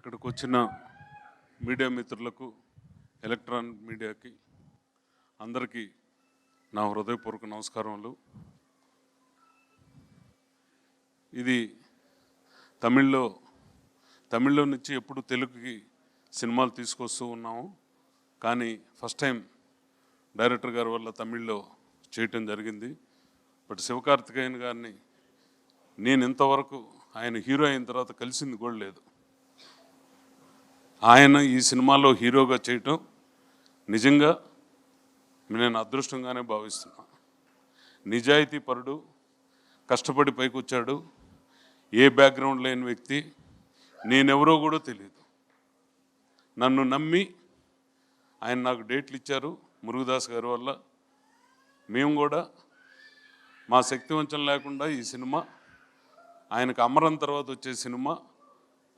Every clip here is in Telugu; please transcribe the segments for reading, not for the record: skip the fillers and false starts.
ఇక్కడికి వచ్చిన మీడియా మిత్రులకు, ఎలక్ట్రానిక్ మీడియాకి అందరికీ నా హృదయపూర్వక నమస్కారములు. ఇది తమిళ్లో నుంచి ఎప్పుడు తెలుగుకి సినిమాలు తీసుకొస్తూ ఉన్నాము. కానీ ఫస్ట్ టైం డైరెక్టర్ గారి వల్ల తమిళ్లో చేయటం జరిగింది. బట్ శివకార్తికేయన్ గారిని నేను ఇంతవరకు ఆయన హీరో అయిన తర్వాత కలిసింది కూడా లేదు. ఆయన ఈ సినిమాలో హీరోగా చేయటం నిజంగా నేను అదృష్టంగానే భావిస్తున్నా. నిజాయితీ పరుడు, కష్టపడి పైకి వచ్చాడు, ఏ బ్యాక్గ్రౌండ్ లేని వ్యక్తి, నేనెవరో కూడా తెలియదు. నన్ను నమ్మి ఆయన నాకు డేట్లు ఇచ్చారు మురుగదాస్ గారి వల్ల. మేము కూడా మా శక్తివంచన లేకుండా ఈ సినిమా ఆయనకు అమరం తర్వాత వచ్చే సినిమా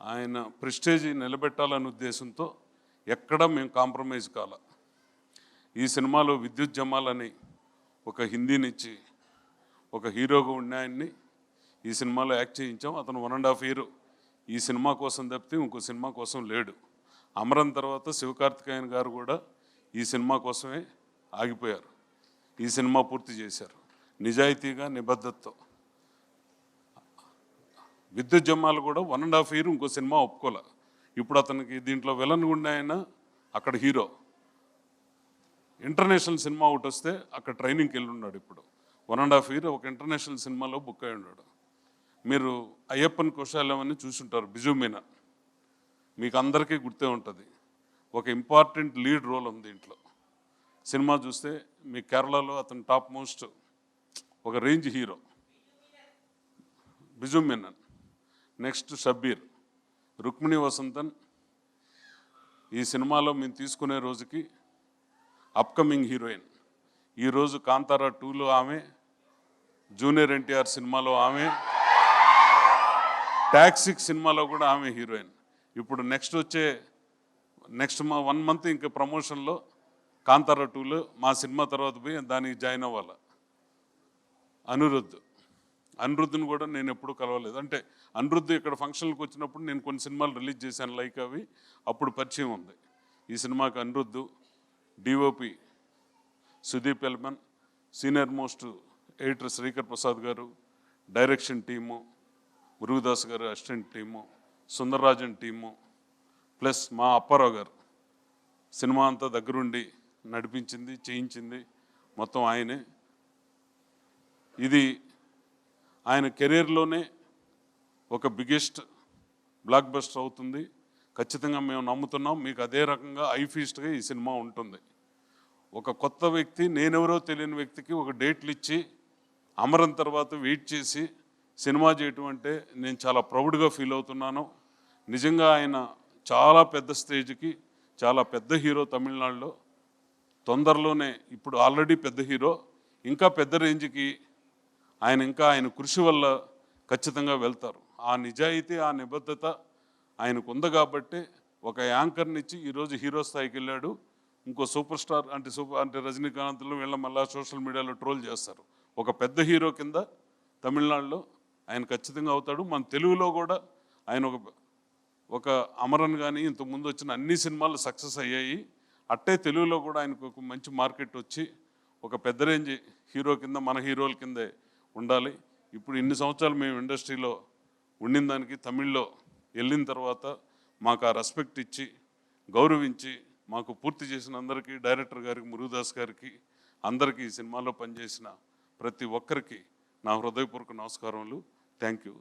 ఆయన ప్రెస్టేజీ నిలబెట్టాలనే ఉద్దేశంతో ఎక్కడా మేము కాంప్రమైజ్ కాల. ఈ సినిమాలో విద్యుత్ జమాల్ అని ఒక హిందీనిచ్చి ఒక హీరోగా ఉన్న ఆయన్ని ఈ సినిమాలో యాక్ట్ చేయించాం. అతను 1.5 year ఈ సినిమా కోసం తప్పితే ఇంకో సినిమా కోసం లేడు. అమరం తర్వాత శివకార్తికేయన్ గారు కూడా ఈ సినిమా కోసమే ఆగిపోయారు. ఈ సినిమా పూర్తి చేశారు నిజాయితీగా, నిబద్ధతతో. విద్యుత్ జమాల్ కూడా 1.5 year ఇంకో సినిమా ఒప్పుకోలే. ఇప్పుడు అతనికి దీంట్లో విలన్ గుండె ఆయన అక్కడ హీరో. ఇంటర్నేషనల్ సినిమా ఒకటి వస్తే అక్కడ ట్రైనింగ్కి వెళ్ళి ఉన్నాడు. ఇప్పుడు 1.5 year ఒక ఇంటర్నేషనల్ సినిమాలో బుక్ అయి ఉన్నాడు. మీరు అయ్యప్పన్ కుశాలం అని చూసుంటారు, బిజు మీనా, మీకు అందరికీ గుర్తే ఉంటుంది. ఒక ఇంపార్టెంట్ లీడ్ రోల్ ఉంది దీంట్లో. సినిమా చూస్తే మీ కేరళలో అతను టాప్ మోస్ట్ ఒక range hero Biju Menon. Next Shabbir, Rukmini Vasanthan ఈ సినిమాలో మేము తీసుకునే రోజుకి అప్కమింగ్ హీరోయిన్. ఈరోజు కాంతారా 2లో ఆమె, జూనియర్ ఎన్టీఆర్ సినిమాలో ఆమె, టాక్సిక్ సినిమాలో కూడా ఆమె హీరోయిన్. ఇప్పుడు నెక్స్ట్ 1 month ఇంకా ప్రమోషన్లో కాంతారా 2లో మా సినిమా తర్వాత పోయి దానికి జాయిన్ అవ్వాలి. అనిరుద్ధ్ని కూడా నేను ఎప్పుడు కలవలేదు. అంటే అనిరుద్ధ్ ఇక్కడ ఫంక్షన్లకు వచ్చినప్పుడు నేను కొన్ని సినిమాలు రిలీజ్ చేశాను, లైక్ అవి, అప్పుడు పరిచయం ఉంది. ఈ సినిమాకి Anirudh, DOP Sudeep Elamon, senior most editor Sreekar Prasad గారు, డైరెక్షన్ టీము మురుగదాస్ గారు, assistant team Sundarrajan team, plus మా అప్పారావు గారు సినిమా అంతా దగ్గరుండి నడిపించింది, చేయించింది మొత్తం ఆయనే. ఇది ఆయన కెరీర్లోనే ఒక బిగ్గెస్ట్ బ్లాక్ బస్టర్ అవుతుంది ఖచ్చితంగా మేము నమ్ముతున్నాం. మీకు అదే రకంగా ఐఫీస్ట్గా ఈ సినిమా ఉంటుంది. ఒక కొత్త వ్యక్తి, నేనెవరో తెలియని వ్యక్తికి ఒక డేట్లు ఇచ్చి అమరం తర్వాత వెయిట్ చేసి సినిమా చేయటం అంటే నేను చాలా ప్రౌడ్గా ఫీల్ అవుతున్నాను. నిజంగా ఆయన చాలా పెద్ద స్టేజ్కి, చాలా పెద్ద హీరో తమిళనాడులో. తొందరలోనే ఇప్పుడు ఆల్రెడీ పెద్ద హీరో, ఇంకా పెద్ద రేంజ్కి ఆయన కృషి వల్ల ఖచ్చితంగా వెళ్తారు. ఆ నిజాయితీ, ఆ నిబద్ధత ఆయనకు ఉంది కాబట్టి ఒక యాంకర్నిచ్చి ఈరోజు హీరో స్థాయికి వెళ్ళాడు. ఇంకో సూపర్ స్టార్ అంటే రజనీకాంత్లో వీళ్ళ మళ్ళీ సోషల్ మీడియాలో ట్రోల్ చేస్తారు. ఒక పెద్ద హీరో కింద తమిళనాడులో ఆయన ఖచ్చితంగా అవుతాడు. మన తెలుగులో కూడా ఆయన ఒక అమరన్ కానీ ఇంతకుముందు వచ్చిన అన్ని సినిమాలు సక్సెస్ అయ్యాయి. అట్టే తెలుగులో కూడా ఆయనకు ఒక మంచి మార్కెట్ వచ్చి ఒక పెద్ద రేంజ్ హీరో కింద మన హీరోల కిందే ఉండాలి. ఇప్పుడు ఇన్ని సంవత్సరాలు మేము ఇండస్ట్రీలో ఉండిన దానికి తమిళ్లో వెళ్ళిన తర్వాత మాకు ఆ రెస్పెక్ట్ ఇచ్చి గౌరవించి మాకు పూర్తి చేసిన అందరికీ, డైరెక్టర్ గారికి, మురుగదాస్ గారికి, అందరికీ ఈ సినిమాలో పనిచేసిన ప్రతి ఒక్కరికి నా హృదయపూర్వక నమస్కారములు. Thank you.